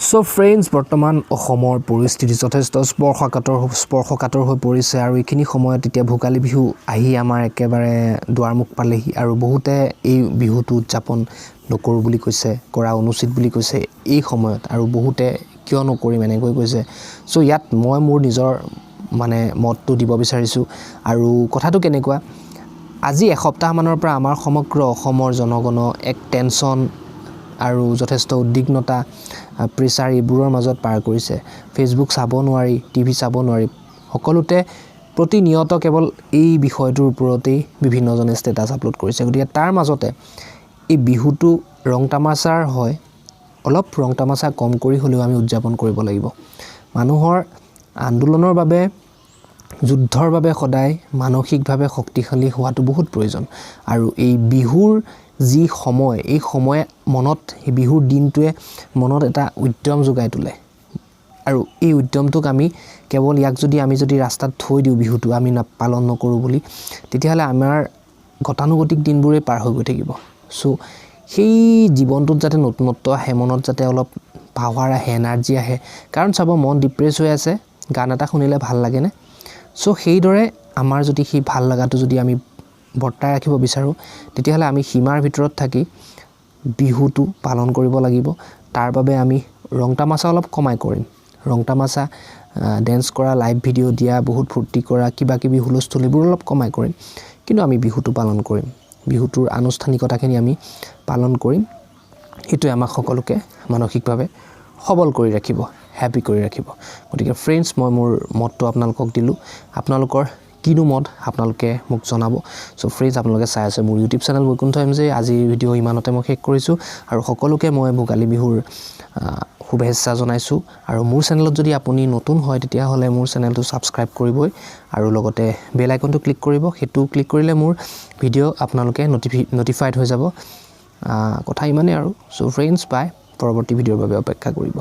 so friends বৰ্তমান অসমৰ পৰিস্থিতি যথেষ্ট স্পৰ্শকাতৰ হৈ পৰিছে আৰু এইখিনি সময়ত এতিয়া ভোগালী বিহু আহি আমাৰ একেবাৰে দুৱাৰমুখ পালেহি আৰু বহুতে এই বিহুটো উদযাপন নকৰো বুলি কৈছে কৰা অনুচিত বুলি কৈছে এই সময়ত আৰু বহুতে কিয় নকৰিম এনেকৈ কৈছে সো ইয়াত মই মোৰ নিজৰ মতটো দিব বিচাৰিছো আৰু কথাটো কেনেকুৱা আজি এসপ্তাহ মানৰ পৰা আমাৰ সমগ্ৰ অসমৰ জনগণ এক টেনচন আৰু যথেষ্ট উদ্বিগ্নতা প্ৰেছাৰ এইবোৰৰ মাজত পাৰ কৰিছে ফেসবুক চাব নোৱাৰি টিভি চাব নোৱাৰি সকলোতে প্ৰতিনিয়ত কেৱল এই বিষয়টোৰ ওপৰতেই বিভিন্নজনে ষ্টেটাছ আপলোড কৰিছে গতিকে তাৰ মাজতে এই বিহুটো ৰং তামাছাৰ হয় অলপ ৰং তামাছা কম কৰি হলেও আমি উদযাপন কৰিব লাগিব মানুহৰ আন্দোলনৰ বাবে যুদ্ধৰ বাবে সদায় মানসিকভাৱে শক্তিশালী হোৱাটো বহুত প্ৰয়োজন আৰু এই বিহুৰ যি সময় এই সময় মনত এই বিহুৰ দিনটোৱে মনত এটা উদ্যম যোগাই তোলে আৰু এই উদ্যমটোক আমি কেৱল ইয়াক যদি আমি ৰাস্তাত থৈ দিও বিহুটো আমি পালন নকৰো বুলি তেতিয়াহলে আমাৰ গতানুগতিক দিনবোৰে পাৰ হৈ গৈ থাকিব সো সেই জীৱনটোত যাতে নতুনত্ব আহে মনত যাতে অলপ পাৱাৰ আহে এনাৰ্জি আহে কাৰণ চাব মন ডিপ্ৰেছ হৈ আছে গান এটা শুনিলে ভাল লাগে নে সো সেইদৰে আমাৰ যদি সেই ভাল লগাটো যদি আমি বৰ্তাই ৰাখিব বিচাৰো তেতিয়াহলে আমি সীমাৰ ভিতৰত থাকি বিহুটো পালন কৰিব লাগিব তাৰ বাবে আমি ৰং তামাছা অলপ কমাই কৰিম ৰং তামাছা ড্যান্স কৰা লাইভ ভিডিও দিয়া বহুত ফূৰ্তি কৰা কিবা কিবি হুলস্থুলিবোৰ অলপ কমাই কৰিম কিন্তু আমি বিহুটো পালন কৰিম বিহুটোৰ আনুষ্ঠানিকতাখিনি আমি পালন কৰিম এটো আমাক সকলোকে মানসিকভাৱে সবল কৰি ৰাখিব হ্যাপি কৰি ৰাখিব গতিকে ফ্ৰেণ্ডছ মই মোৰ মতটো আপোনালোকক দিলো আপোনালোকৰ কিনো মত আপোনালোকে মোক জনাব সো ফ্ৰেণ্ডছ আপোনালোকে চাই আছে মোৰ ইউটিউব চেনেল বৈকুণ্ঠ এমজে আজি ভিডিও ইমানতে মই শেষ কৰিছো আৰু সকলোকে মই ভোগালী বিহুৰ শুভেচ্ছা জনাইছো আৰু মোৰ চেনেলত যদি আপুনি নতুন হয় তেতিয়া হলে মোৰ চেনেলটো সাবস্ক্ৰাইব কৰিবই আৰু লগতে বেল আইকনটো ক্লিক কৰিব হেতু ক্লিক কৰিলে মোৰ ভিডিও আপোনালোকে নটিফাইড হৈ যাব কথা ইমানে আৰু সো ফ্ৰেণ্ডছ বাই পৰৱৰ্তী ভিডিওৰ বাবে অপেক্ষা কৰিব